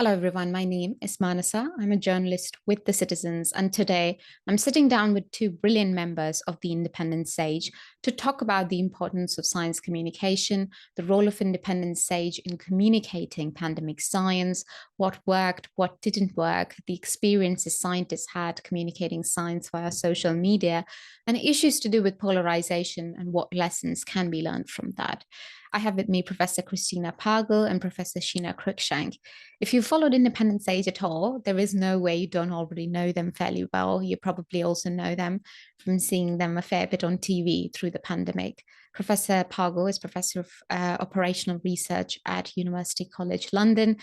Hello, everyone. My name is Manasa. I'm a journalist with The Citizens, and today I'm sitting down with two brilliant members of the Independent Sage to talk about the importance of science communication, the role of Independent Sage in communicating pandemic science, what worked, what didn't work, the experiences scientists had communicating science via social media, and issues to do with polarization and what lessons can be learned from that. I have with me Professor Christina Pagel and Professor Sheena Cruickshank. If you followed Independent Sage at all, there is no way you don't already know them fairly well. You probably also know them from seeing them a fair bit on TV through the pandemic. Professor Pagel is Professor of Operational Research at University College London,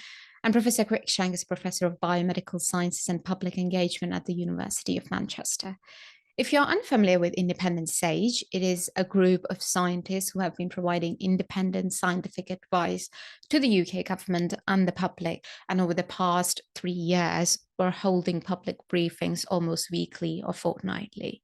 and Professor Cruickshank is Professor of Biomedical Sciences and Public Engagement at the University of Manchester. If you're unfamiliar with Independent Sage, it is a group of scientists who have been providing independent scientific advice to the UK government and the public. And over the past 3 years, we're holding public briefings almost weekly or fortnightly.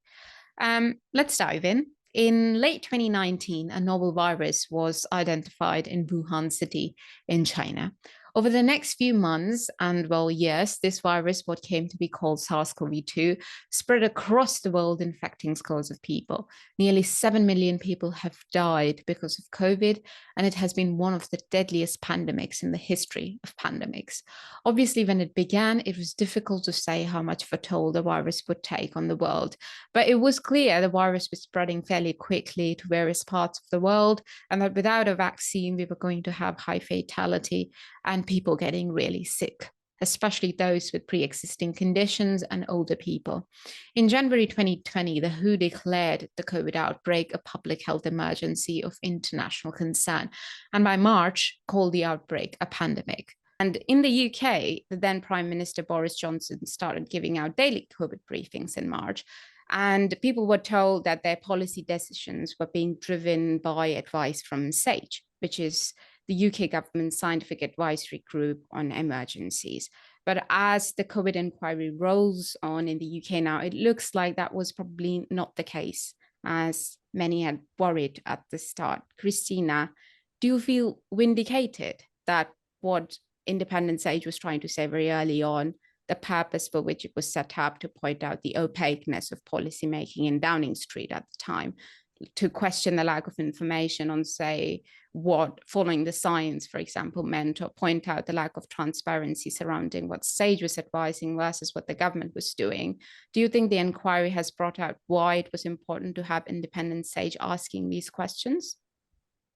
Let's dive in. In late 2019, a novel virus was identified in Wuhan city in China. Over the next few months and, well, years, this virus, what came to be called SARS-CoV-2, spread across the world, infecting scores of people. Nearly 7 million people have died because of COVID, and it has been one of the deadliest pandemics in the history of pandemics. Obviously, when it began, it was difficult to say how much of a toll the virus would take on the world. But it was clear the virus was spreading fairly quickly to various parts of the world, and that without a vaccine, we were going to have high fatality and people getting really sick, especially those with pre-existing conditions and older people. In January 2020, the WHO declared the COVID outbreak a public health emergency of international concern, and by March, called the outbreak a pandemic. And in the UK, the then Prime Minister Boris Johnson started giving out daily COVID briefings in March. And people were told that their policy decisions were being driven by advice from SAGE, which is the UK government scientific advisory group on emergencies. But as the COVID inquiry rolls on in the UK now, it looks like that was probably not the case, as many had worried at the start. Christina, do you feel vindicated that what Independent Sage was trying to say very early on, the purpose for which it was set up to point out the opaqueness of policymaking in Downing Street at the time, to question the lack of information on, say, what following the science, for example, meant, or point out the lack of transparency surrounding what SAGE was advising versus what the government was doing. Do you think the inquiry has brought out why it was important to have Independent Sage asking these questions?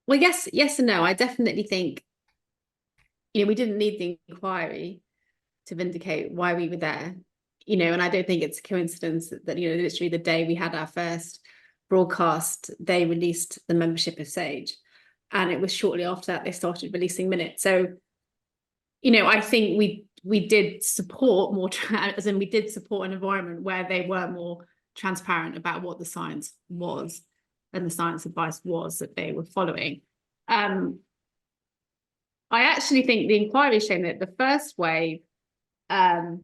Well, yes and no. I definitely think, we didn't need the inquiry to vindicate why we were there, and I don't think it's a coincidence that, literally the day we had our first broadcast, they released the membership of SAGE. And it was shortly after that they started releasing minutes. So, I think we did support more, as in we did support an environment where they were more transparent about what the science was and the science advice was that they were following. I actually think the inquiry showing that the first wave, the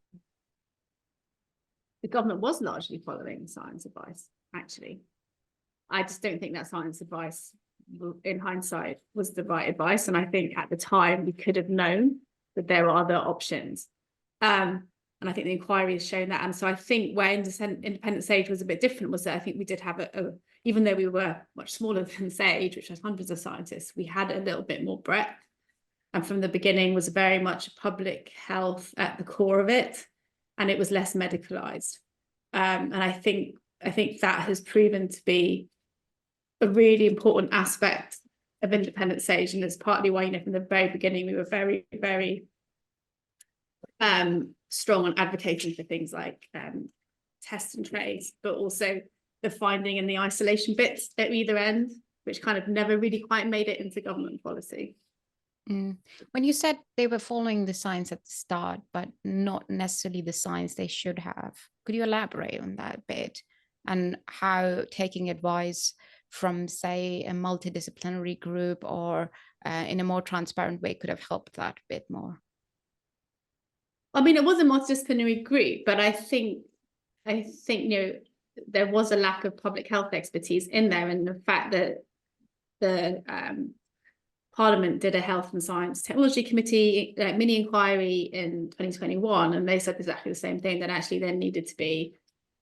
government was largely following science advice, actually. I just don't think that science advice, in hindsight, was the right advice. And I think at the time we could have known that there were other options. And I think the inquiry has shown that. And so I think where Independent Sage was a bit different was that I think we did have even though we were much smaller than Sage, which has hundreds of scientists, we had a little bit more breadth. And from the beginning was very much public health at the core of it. And it was less medicalized. And I think that has proven to be a really important aspect of Independent Sage. And it's partly why, from the very beginning, we were very, very strong on advocating for things like test and trace, but also the finding and the isolation bits at either end, which kind of never really quite made it into government policy. When you said they were following the science at the start, but not necessarily the science they should have, could you elaborate on that a bit and how taking advice from, say, a multidisciplinary group or in a more transparent way could have helped that a bit more? I mean, it was a multidisciplinary group, but I think there was a lack of public health expertise in there, and the fact that the Parliament did a Health and Science Technology Committee mini inquiry in 2021, and they said exactly the same thing, that actually there needed to be,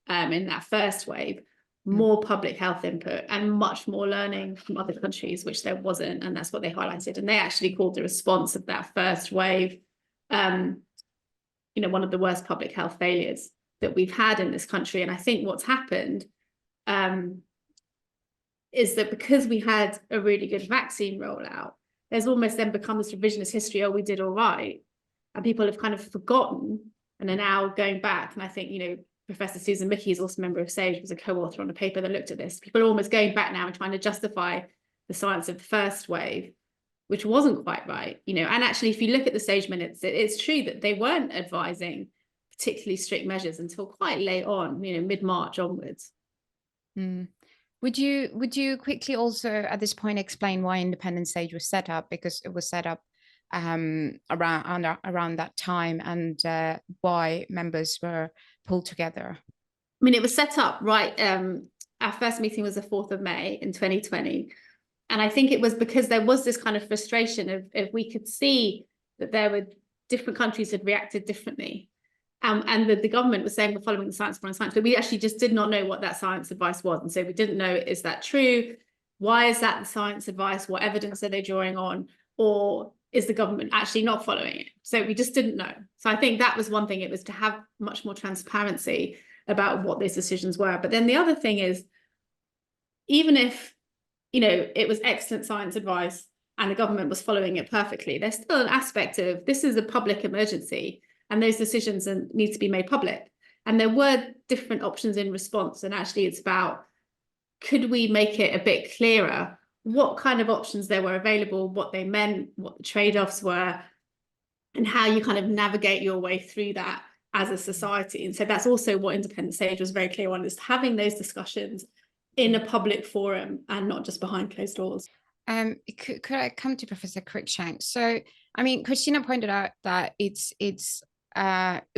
in that first wave, more public health input and much more learning from other countries, which there wasn't, and that's what they highlighted. And they actually called the response of that first wave, one of the worst public health failures that we've had in this country. And I think what's happened is that because we had a really good vaccine rollout, there's almost then become this revisionist history, oh, we did all right. And people have kind of forgotten and are now going back. And I think, Professor Susan Mickey is also a member of SAGE, was a co-author on a paper that looked at this. People are almost going back now and trying to justify the science of the first wave, which wasn't quite right. And actually, if you look at the SAGE minutes, it's true that they weren't advising particularly strict measures until quite late on, mid-March onwards. Mm. Would you quickly also at this point explain why Independent SAGE was set up? Because it was set up around that time, and why members were pulled together. I mean, it was set up right. Our first meeting was the 4th of May in 2020. And I think it was because there was this kind of frustration of if we could see that there were different countries had reacted differently. And the government was saying we're following the science, but we actually just did not know what that science advice was. And so we didn't know, is that true? Why is that the science advice? What evidence are they drawing on? Or is the government actually not following it? So we just didn't know. So I think that was one thing. It was to have much more transparency about what those decisions were. But then the other thing is, even if, it was excellent science advice and the government was following it perfectly, there's still an aspect of this is a public emergency, and those decisions need to be made public. And there were different options in response. And actually, it's about, could we make it a bit clearer what kind of options there were available, what they meant, what the trade-offs were, and how you kind of navigate your way through that as a society. And so that's also what Independent SAGE was very clear on, is having those discussions in a public forum and not just behind closed doors. Could I come to Professor Cruickshank? So, I mean, Christina pointed out that it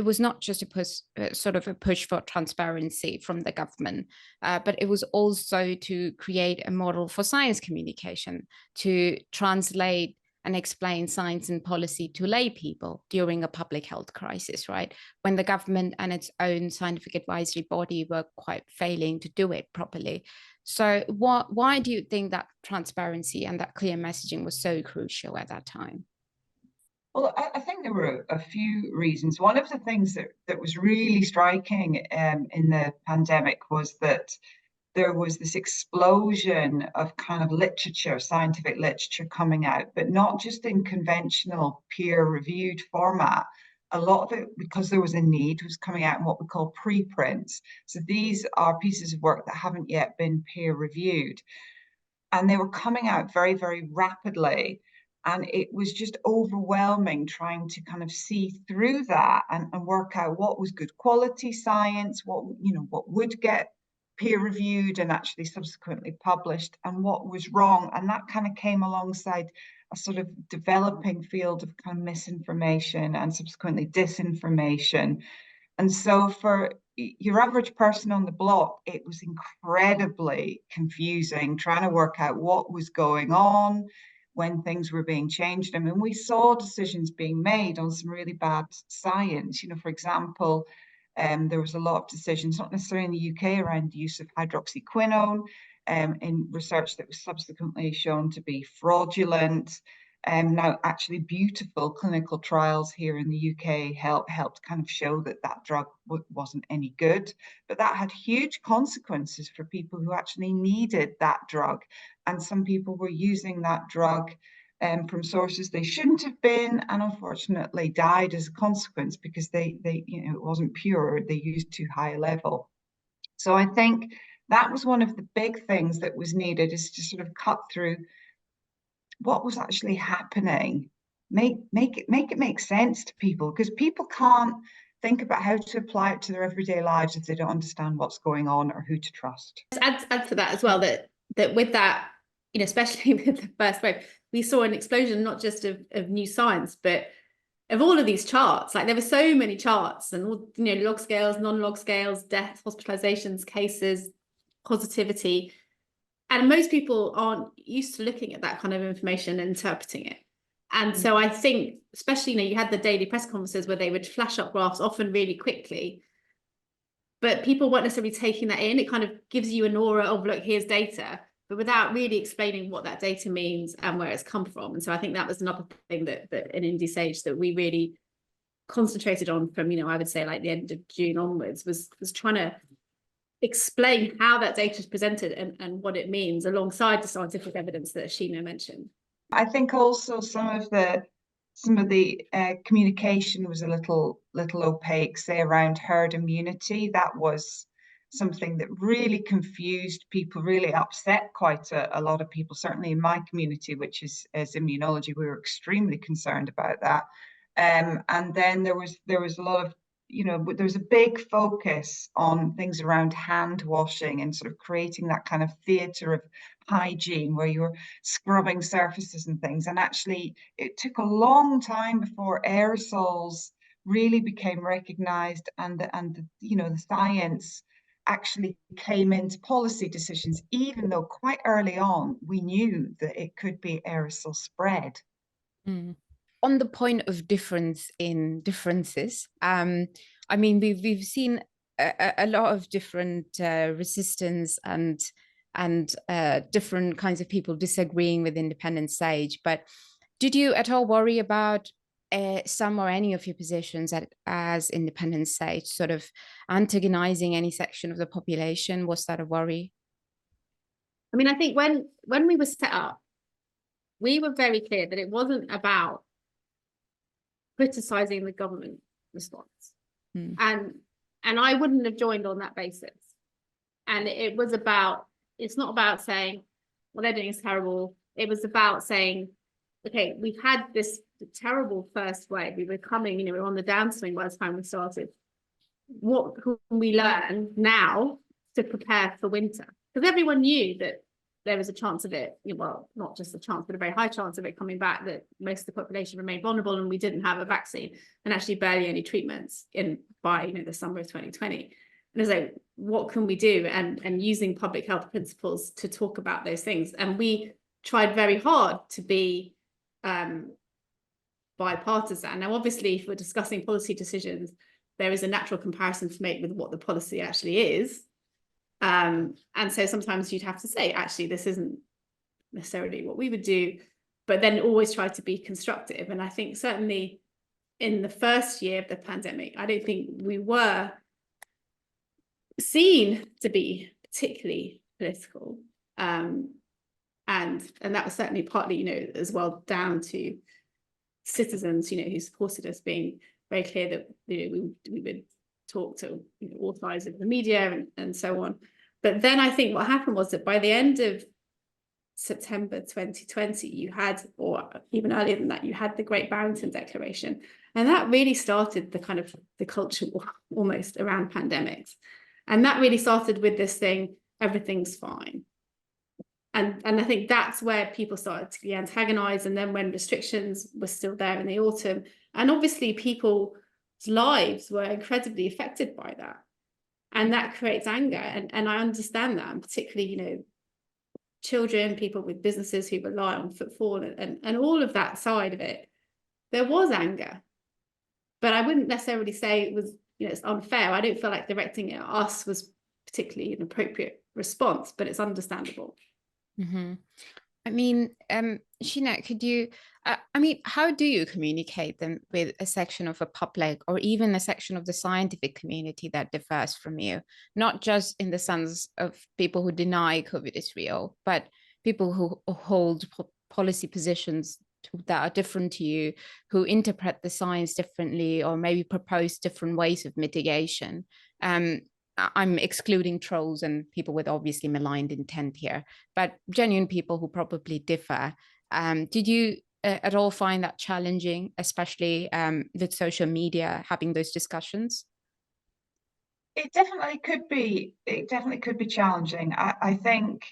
was not just a push for transparency from the government, but it was also to create a model for science communication, to translate and explain science and policy to lay people during a public health crisis, right? When the government and its own scientific advisory body were quite failing to do it properly. So why do you think that transparency and that clear messaging was so crucial at that time? Well, I think there were a few reasons. One of the things that was really striking in the pandemic was that there was this explosion of kind of literature, scientific literature coming out, but not just in conventional peer-reviewed format. A lot of it, because there was a need, was coming out in what we call preprints. So these are pieces of work that haven't yet been peer-reviewed. And they were coming out very, very rapidly. And it was just overwhelming trying to kind of see through that and work out what was good quality science, what would get peer reviewed and actually subsequently published, and what was wrong. And that kind of came alongside a sort of developing field of kind of misinformation and subsequently disinformation. And so for your average person on the block, it was incredibly confusing trying to work out what was going on when things were being changed. I mean, we saw decisions being made on some really bad science. For example, there was a lot of decisions, not necessarily in the UK, around the use of hydroxyquinone in research that was subsequently shown to be fraudulent. Now, actually, beautiful clinical trials here in the UK helped kind of show that drug wasn't any good, but that had huge consequences for people who actually needed that drug. And some people were using that drug from sources they shouldn't have been, and unfortunately died as a consequence because it wasn't pure. They used too high a level. So I think that was one of the big things that was needed, is to sort of cut through what was actually happening, make it make sense to people, because people can't think about how to apply it to their everyday lives if they don't understand what's going on or who to trust. Add to that as well, that with that, especially with the first wave, we saw an explosion not just of new science, but of all of these charts. Like, there were so many charts, and all, log scales, non-log scales, deaths, hospitalizations, cases, positivity. And most people aren't used to looking at that kind of information and interpreting it. And so I think, especially, you had the daily press conferences where they would flash up graphs, often really quickly, but people weren't necessarily taking that in. It kind of gives you an aura of, look, here's data, but without really explaining what that data means and where it's come from. And so I think that was another thing that in Indie Sage that we really concentrated on from, I would say like the end of June onwards, was trying to explain how that data is presented and what it means alongside the scientific evidence that Sheena mentioned. I think also some of the communication was a little opaque, say around herd immunity. That was something that really confused people, really upset quite a lot of people, certainly in my community, which is immunology. We were extremely concerned about that. And then there was a lot of, there was a big focus on things around hand washing and sort of creating that kind of theatre of hygiene where you're scrubbing surfaces and things. And actually, it took a long time before aerosols really became recognized and the science actually came into policy decisions, even though quite early on we knew that it could be aerosol spread. Mm. On the point of difference in differences, I mean, we've seen a lot of different resistance and different kinds of people disagreeing with independent sage. But did you at all worry about some or any of your positions as independent sage sort of antagonizing any section of the population? Was that a worry? I mean, I think when we were set up, we were very clear that it wasn't about criticizing the government response. And I wouldn't have joined on that basis. And it was about, it's not about saying, well, they're doing is terrible. It was about saying, okay, we've had this terrible first wave. We were coming, we were on the downswing by the time we started. What can we learn now to prepare for winter? Because everyone knew that there was a chance of it, well, not just a chance, but a very high chance of it coming back, that most of the population remained vulnerable and we didn't have a vaccine and actually barely any treatments by the summer of 2020. And it's like, what can we do? And using public health principles to talk about those things. And we tried very hard to be bipartisan. Now, obviously, if we're discussing policy decisions, there is a natural comparison to make with what the policy actually is. And so sometimes you'd have to say, actually, this isn't necessarily what we would do, but then always try to be constructive. And I think certainly in the first year of the pandemic, I don't think we were seen to be particularly political. And that was certainly partly, as well down to citizens, who supported us, being very clear that, we would talk to all sides of the media and so on. But then I think what happened was that by the end of September 2020, you had, or even earlier than that, you had the Great Barrington Declaration. And that really started the kind of the culture war almost around pandemics. And that really started with this thing, everything's fine. And I think that's where people started to be antagonized. And then when restrictions were still there in the autumn, and obviously people's lives were incredibly affected by that. And that creates anger. And I understand that, and particularly, children, people with businesses who rely on footfall and all of that side of it, there was anger. But I wouldn't necessarily say it was, it's unfair. I don't feel like directing it at us was particularly an appropriate response, but it's understandable. Mm-hmm. I mean, Sheena, could you, how do you communicate them with a section of a public or even a section of the scientific community that differs from you? Not just in the sense of people who deny COVID is real, but people who hold policy positions that are different to you, who interpret the science differently or maybe propose different ways of mitigation. I'm excluding trolls and people with obviously maligned intent here, but genuine people who probably differ. Did you at all find that challenging, especially with social media, having those discussions? It definitely could be. It definitely could be challenging. I think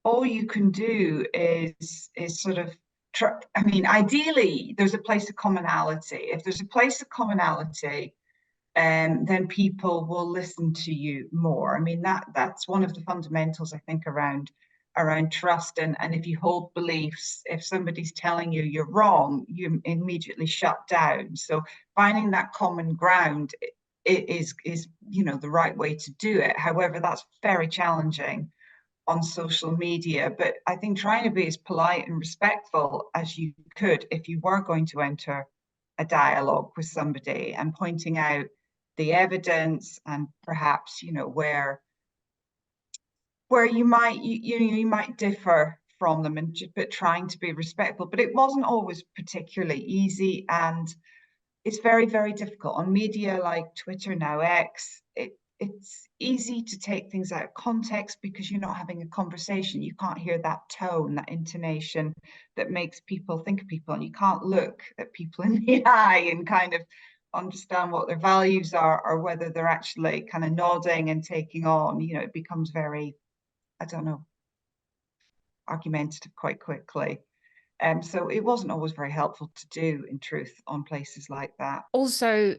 all you can do is sort of. I mean, ideally, there's a place of commonality. If there's a place of commonality, then people will listen to you more. I mean, that's one of the fundamentals, I think, around around trust. And if you hold beliefs, if somebody's telling you you're wrong, you immediately shut down. So finding that common ground is the right way to do it. However, that's very challenging on social media. But I think trying to be as polite and respectful as you could if you were going to enter a dialogue with somebody, and pointing out the evidence and perhaps where you might differ from them, but trying to be respectful. But it wasn't always particularly easy, and it's very, very difficult on media like Twitter, now X. It's easy to take things out of context because you're not having a conversation. You can't hear that tone, that intonation that makes people think of people, and you can't look at people in the eye and kind of understand what their values are, or whether they're actually kind of nodding and taking on. It becomes very, I don't know, argumentative quite quickly. So it wasn't always very helpful to do, in truth, on places like that. Also,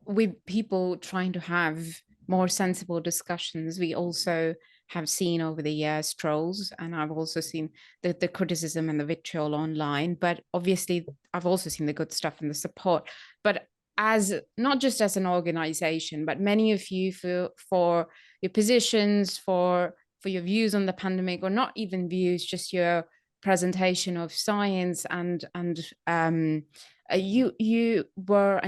with people trying to have more sensible discussions, we also have seen over the years trolls, and I've also seen the criticism and the vitriol online. But obviously, I've also seen the good stuff and the support. But as not just as an organization, but many of you for your positions, for your views on the pandemic, or not even views, just your presentation of science, and you were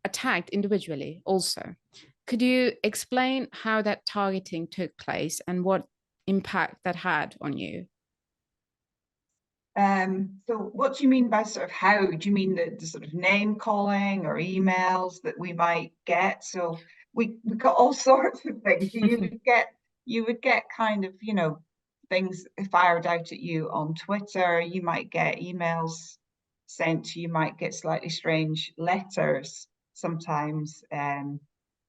attacked individually also. Could you explain how that targeting took place and what impact that had on you? So what do you mean by sort of how? Do you mean the sort of name calling or emails that we might get? So we got all sorts of things. You would get kind of, things fired out at you on Twitter. You might get emails sent to you, might get slightly strange letters sometimes. And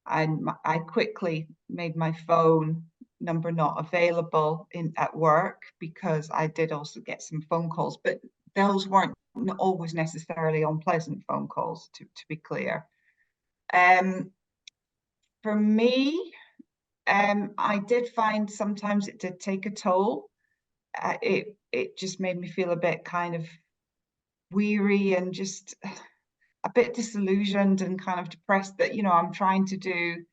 I quickly made my phone number not available at work, because I did also get some phone calls, but those weren't always necessarily unpleasant phone calls, to be clear. For me, I did find sometimes it did take a toll. It just made me feel a bit kind of weary and just a bit disillusioned and kind of depressed that, I'm trying to do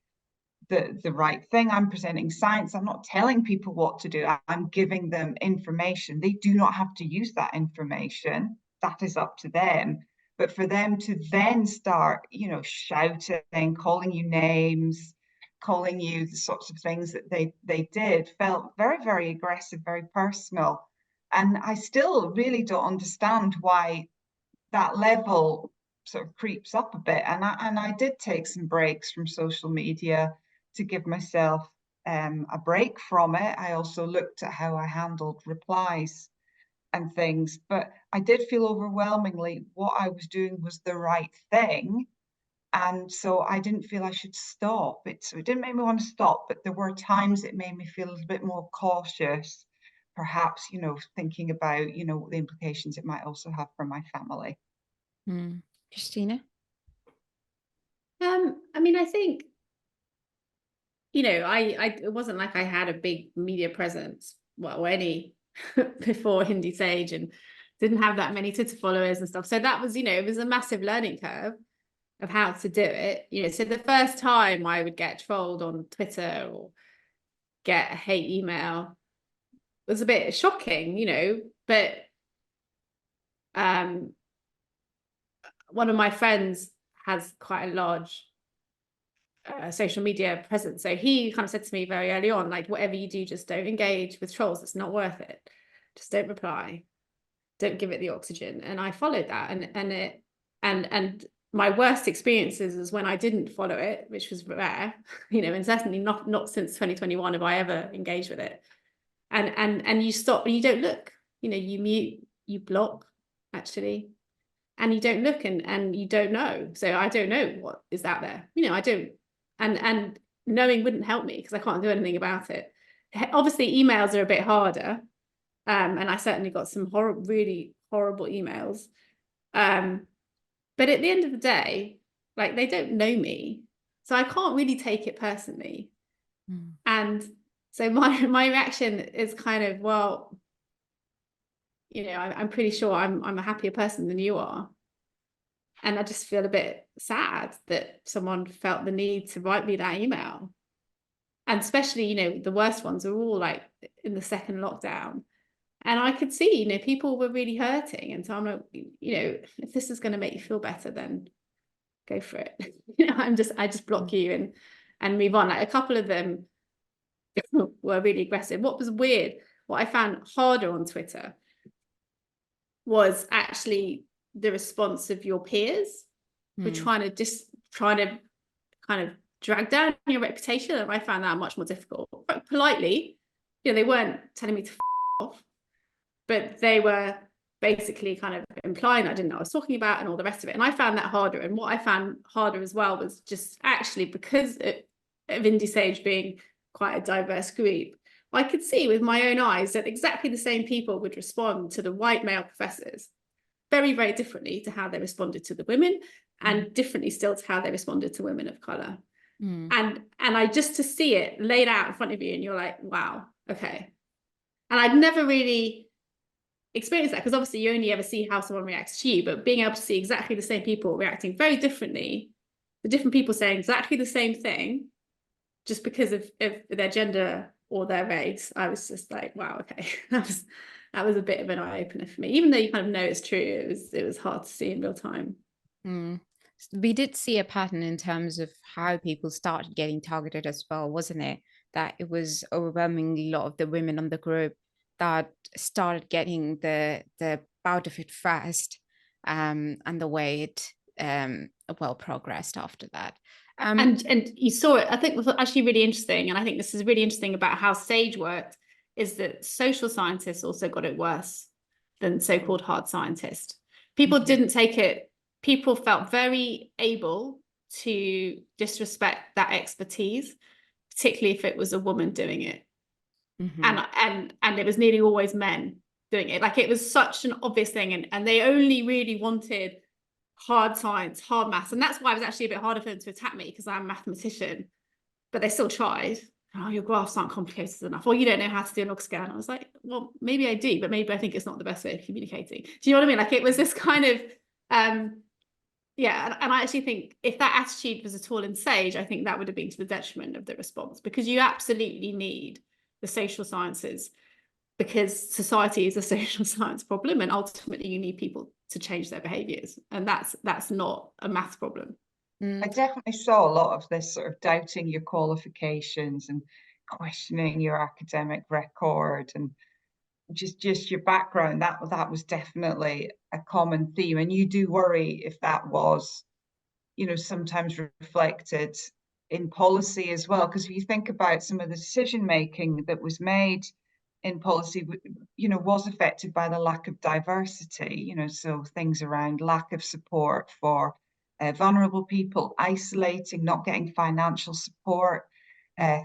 the right thing. I'm presenting science. I'm not telling people what to do. I'm giving them information. They do not have to use that information. That is up to them. But for them to then start, shouting, calling you names, calling you the sorts of things that they did, felt very, very aggressive, very personal. And I still really don't understand why that level sort of creeps up a bit. And I did take some breaks from social media to give myself a break from it. I also looked at how I handled replies and things, but I did feel overwhelmingly what I was doing was the right thing. And so I didn't feel I should stop. So it didn't make me want to stop, but there were times it made me feel a little bit more cautious, perhaps, thinking about, the implications it might also have for my family. Christina? I mean, I think, it wasn't like I had a big media presence, or any before Hindi Sage, and didn't have that many Twitter followers and stuff. So that was, it was a massive learning curve of how to do it. So the first time I would get trolled on Twitter or get a hate email was a bit shocking, but one of my friends has quite a large social media presence, so he kind of said to me very early on, like, whatever you do, just don't engage with trolls. It's not worth it. Just don't reply, don't give it the oxygen. And I followed that, and my worst experiences is when I didn't follow it, which was rare, and certainly not since 2021 have I ever engaged with it. And you stop and you don't look, you mute, you block, actually, and you don't look, and you don't know. So I don't know what is out there. I don't, and knowing wouldn't help me because I can't do anything about it. Obviously, emails are a bit harder, and I certainly got some really horrible emails. But at the end of the day, like, they don't know me, so I can't really take it personally. And So my reaction is kind of, well, you know, I'm pretty sure I'm a happier person than you are. And I just feel a bit sad that someone felt the need to write me that email. And especially, you know, the worst ones are all like in the second lockdown. And I could see, you know, people were really hurting. And so I'm like, you know, if this is going to make you feel better, then go for it. You know, I just block you and move on. Like a couple of them were really aggressive. What was weird, what I found harder on Twitter was actually the response of your peers for trying to kind of drag down your reputation. And I found that much more difficult. But politely, you know, they weren't telling me to off, but they were basically kind of implying I didn't know what I was talking about and all the rest of it. And I found that harder. And what I found harder as well was just actually because of Indie being quite a diverse group, I could see with my own eyes that exactly the same people would respond to the white male professors very, very differently to how they responded to the women and differently still to how they responded to women of colour. And I just to see it laid out in front of you and you're like, wow, okay. And I'd never really experienced that because obviously you only ever see how someone reacts to you, but being able to see exactly the same people reacting very differently, the different people saying exactly the same thing, just because of their gender or their race, I was just like, wow, okay. That was a bit of an eye-opener for me. Even though you kind of know it's true, it was hard to see in real time. We did see a pattern in terms of how people started getting targeted as well, wasn't it? That it was overwhelmingly a lot of the women on the group that started getting the bout of it first, and the way it well progressed after that. And you saw it, I think was actually really interesting, and I think this is really interesting about how SAGE worked, is that social scientists also got it worse than so-called hard scientists. People didn't take it, people felt very able to disrespect that expertise, particularly if it was a woman doing it. And it was nearly always men doing it. Like it was such an obvious thing, and they only really wanted hard science, hard maths. And that's why it was actually a bit harder for them to attack me because I'm a mathematician, but they still tried. Oh, your graphs aren't complicated enough. Or you don't know how to do a log scale. And I was like, well, maybe I do, but maybe I think it's not the best way of communicating. Do you know what I mean? Like it was this kind of, yeah. And I actually think if that attitude was at all in SAGE, I think that would have been to the detriment of the response, because you absolutely need the social sciences, because society is a social science problem, and ultimately you need people to change their behaviors, and that's not a maths problem. I definitely saw a lot of this sort of doubting your qualifications and questioning your academic record and just your background. That was definitely a common theme, and you do worry if that was, you know, sometimes reflected in policy as well, because if you think about some of the decision making that was made in policy, you know, was affected by the lack of diversity, you know, so things around lack of support for vulnerable people, isolating, not getting financial support,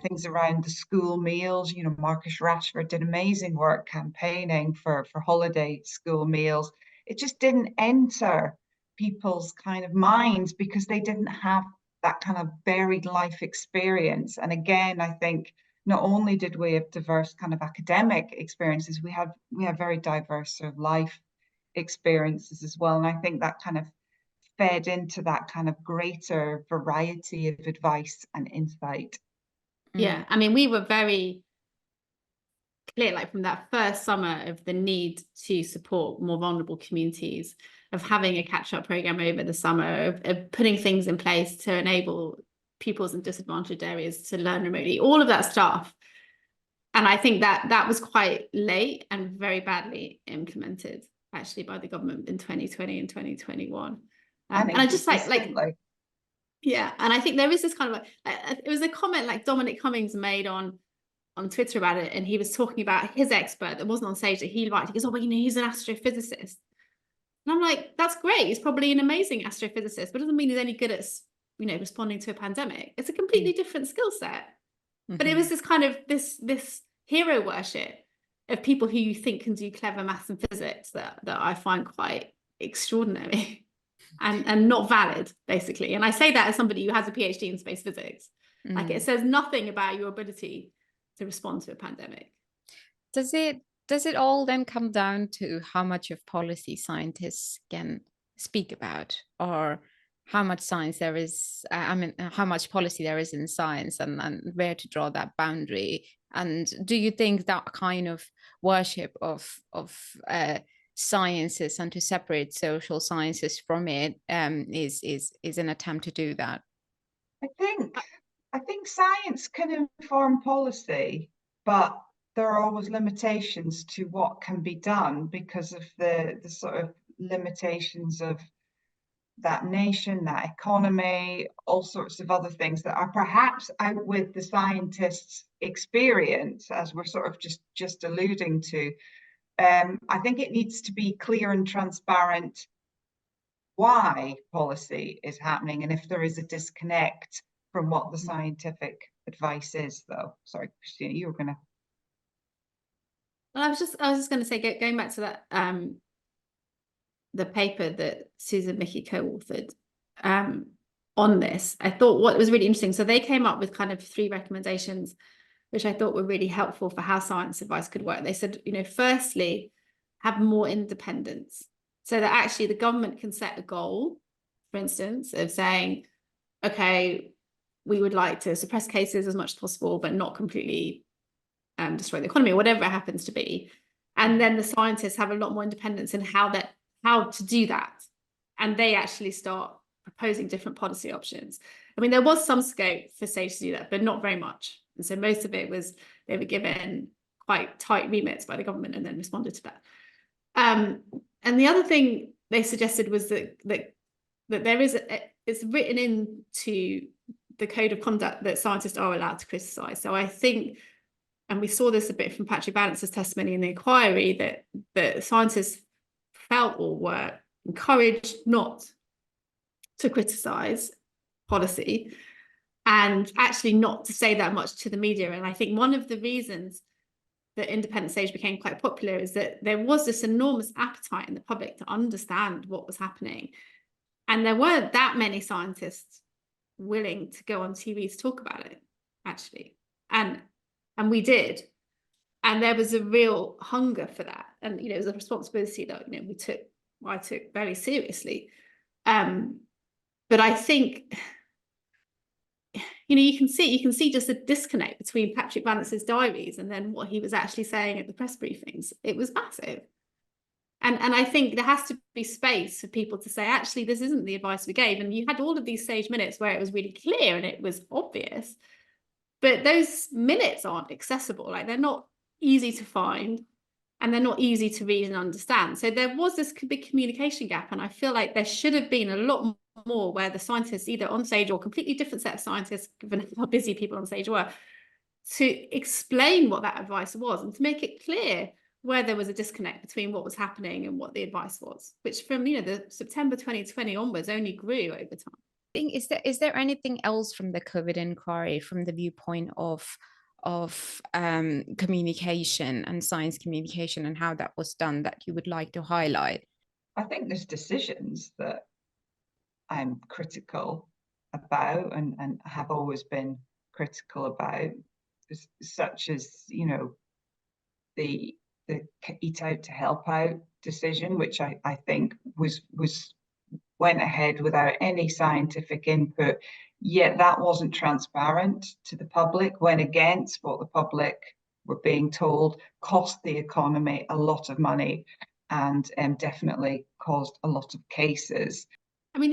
things around the school meals. You know, Marcus Rashford did amazing work campaigning for holiday school meals. It just didn't enter people's kind of minds because they didn't have that kind of varied life experience. And again, I think not only did we have diverse kind of academic experiences, we have very diverse sort of life experiences as well. And I think that kind of fed into that kind of greater variety of advice and insight. Yeah, I mean, we were very clear, like from that first summer, of the need to support more vulnerable communities, of having a catch-up program over the summer, of putting things in place to enable pupils in disadvantaged areas to learn remotely, all of that stuff. And I think that was quite late and very badly implemented actually by the government in 2020 and 2021. And I just like yeah, and I think there is this kind of like, it was a comment like Dominic Cummings made on Twitter about it, and he was talking about his expert that wasn't on stage that he liked. He goes, oh, well, you know, he's an astrophysicist. And I'm like, that's great. He's probably an amazing astrophysicist, but it doesn't mean he's any good at, you know, responding to a pandemic. It's a completely different skill set. But it was this kind of this hero worship of people who you think can do clever maths and physics that I find quite extraordinary and not valid, basically. And I say that as somebody who has a PhD in space physics. Like, it says nothing about your ability to respond to a pandemic. Does it all then come down to how much of policy scientists can speak about, or how much science there is, how much policy there is in science, and where to draw that boundary? And do you think that kind of worship of sciences and to separate social sciences from it is an attempt to do that? I think science can inform policy, but there are always limitations to what can be done because of the sort of limitations of that nation, that economy, all sorts of other things that are perhaps out with the scientists' experience, as we're sort of just alluding to. I think it needs to be clear and transparent why policy is happening, and if there is a disconnect from what the scientific advice is, though. Sorry, Christina, you were going to. Well, I was just going to say, going back to that, the paper that Susan Mickey co-authored on this, I thought what was really interesting. So they came up with kind of 3 recommendations, which I thought were really helpful for how science advice could work. They said, firstly, have more independence, so that actually the government can set a goal, for instance, of saying, okay, we would like to suppress cases as much as possible, but not completely destroy the economy, or whatever it happens to be. And then the scientists have a lot more independence in how to do that. And they actually start proposing different policy options. I mean, there was some scope for SAGE to do that, but not very much. And so most of it was they were given quite tight remits by the government and then responded to that. And the other thing they suggested was that there is it's written into the code of conduct that scientists are allowed to criticise. So I think, and we saw this a bit from Patrick Balance's testimony in the inquiry, that scientists felt or were encouraged not to criticise policy, and actually not to say that much to the media. And I think one of the reasons that independent SAGE became quite popular is that there was this enormous appetite in the public to understand what was happening. And there weren't that many scientists willing to go on TV to talk about it, actually. And we did. And there was a real hunger for that. And, it was a responsibility that, I took very seriously. But I think, you can see just a disconnect between Patrick Balance's diaries and then what he was actually saying at the press briefings. It was massive. And I think there has to be space for people to say, actually, this isn't the advice we gave. And you had all of these SAGE minutes where it was really clear and it was obvious. But those minutes aren't accessible. Like, they're not easy to find and they're not easy to read and understand. So there was this big communication gap. And I feel like there should have been a lot more where the scientists, either on SAGE or completely different set of scientists, given how busy people on SAGE were, to explain what that advice was and to make it clear where there was a disconnect between what was happening and what the advice was, which from the September 2020 onwards only grew over time. Is there anything else from the COVID inquiry, from the viewpoint of communication and science communication and how that was done, that you would like to highlight? I think there's decisions that I'm critical about and have always been critical about, such as, the eat out to help out decision, which I think went ahead without any scientific input, yet that wasn't transparent to the public, went against what the public were being told, cost the economy a lot of money, and definitely caused a lot of cases. I mean,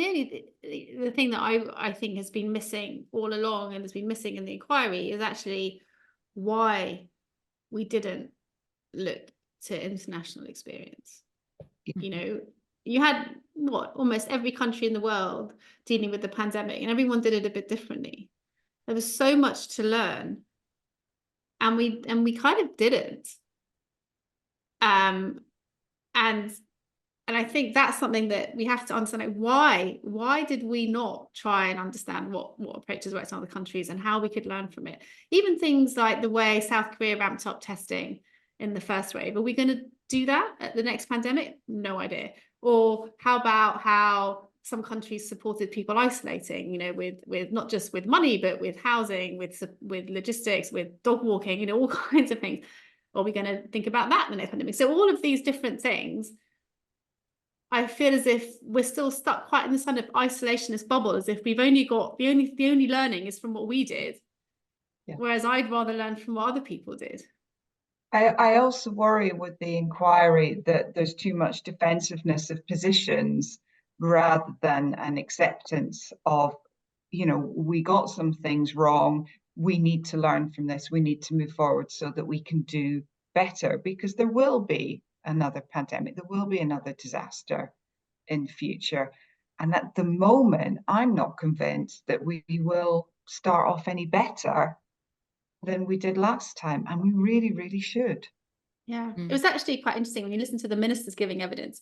the thing that I think has been missing all along and has been missing in the inquiry is actually why we didn't look to international experience. You had almost every country in the world dealing with the pandemic, and everyone did it a bit differently. There was so much to learn, and we kind of didn't. And I think that's something that we have to understand. Like, why did we not try and understand what approaches worked in other countries and how we could learn from it? Even things like the way South Korea ramped up testing in the first wave. Are we going to do that at the next pandemic? No idea. Or how about how some countries supported people isolating, you know, with not just with money, but with housing, with logistics, with dog walking, you know, all kinds of things. Are we going to think about that in the next pandemic? So all of these different things, I feel as if we're still stuck quite in this kind of isolationist bubble, as if we've only got the only learning is from what we did. Yeah. Whereas I'd rather learn from what other people did. I also worry with the inquiry that there's too much defensiveness of positions rather than an acceptance of, you know, we got some things wrong. We need to learn from this. We need to move forward so that we can do better, because there will be another pandemic. There will be another disaster in the future. And at the moment, I'm not convinced that we will start off any better than we did last time, and we really, really should. Yeah, it was actually quite interesting when you listen to the ministers giving evidence.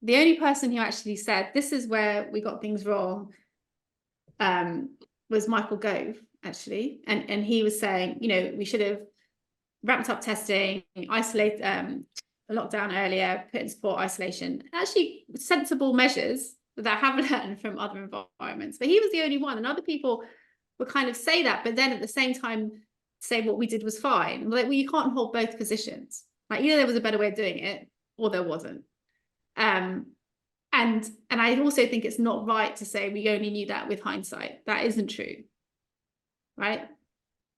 The only person who actually said this is where we got things wrong was Michael Gove, actually, and he was saying, you know, we should have ramped up testing, isolate the lockdown earlier, put in support isolation, actually sensible measures that I have learned from other environments. But he was the only one, and other people would kind of say that, but then at the same time say what we did was fine. Like, well, you can't hold both positions. Like, either there was a better way of doing it or there wasn't. And I also think it's not right to say we only knew that with hindsight. That isn't true, right?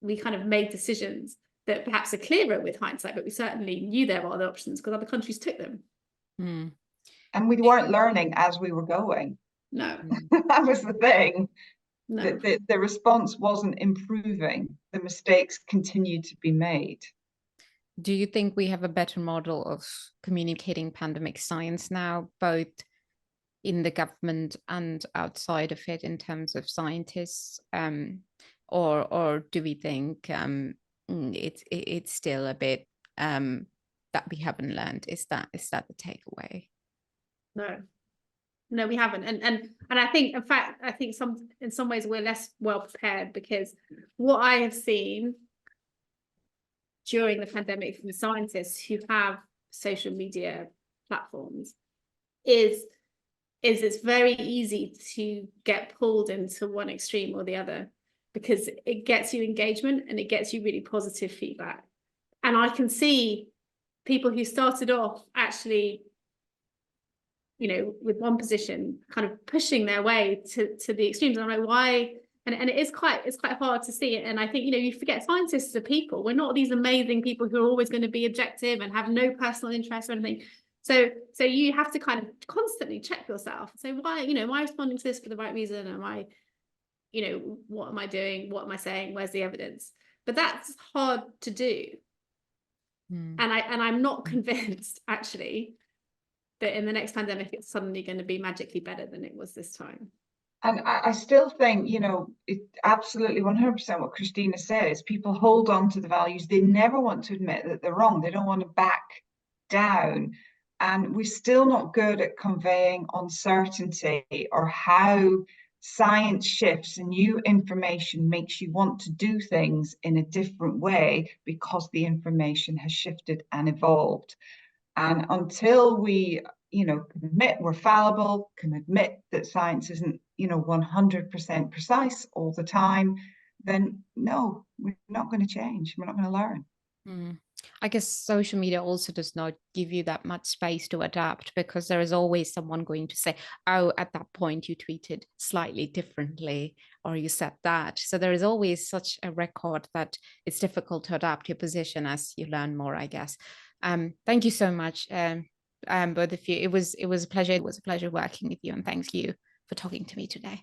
We kind of made decisions that perhaps are clearer with hindsight, but we certainly knew there were other options because other countries took them. Mm. And we weren't learning as we were going. No. That was the thing. No. The response wasn't improving. The mistakes continued to be made. Do you think we have a better model of communicating pandemic science now, both in the government and outside of it, in terms of scientists, or do we think it's still a bit that we haven't learned? Is that the takeaway? No, we haven't, and I think, in fact, in some ways we're less well prepared, because what I have seen during the pandemic from the scientists who have social media platforms is it's very easy to get pulled into one extreme or the other, because it gets you engagement and it gets you really positive feedback. And I can see people who started off actually, you know, with one position kind of pushing their way to the extremes. And I'm like, why? And it's quite hard to see it. And I think, you know, you forget scientists are people. We're not these amazing people who are always going to be objective and have no personal interest or anything. So you have to kind of constantly check yourself and say, why, you know, am I responding to this for the right reason? Am I, you know, what am I doing? What am I saying? Where's the evidence? But that's hard to do. And I'm not convinced, actually, that in the next pandemic it's suddenly going to be magically better than it was this time. And I still think, you know, it absolutely 100% what Christina says. People hold on to the values. They never want to admit that they're wrong. They don't want to back down. And we're still not good at conveying uncertainty, or how science shifts and new information makes you want to do things in a different way because the information has shifted and evolved. And until we, you know, can admit we're fallible, can admit that science isn't, you know, 100% precise all the time, then no, we're not going to change. We're not going to learn. I guess social media also does not give you that much space to adapt, because there is always someone going to say, oh, at that point you tweeted slightly differently, or you said that. So there is always such a record that it's difficult to adapt your position as you learn more, I guess. Thank you so much, both of you. It was a pleasure. It was a pleasure working with you, and thank you for talking to me today.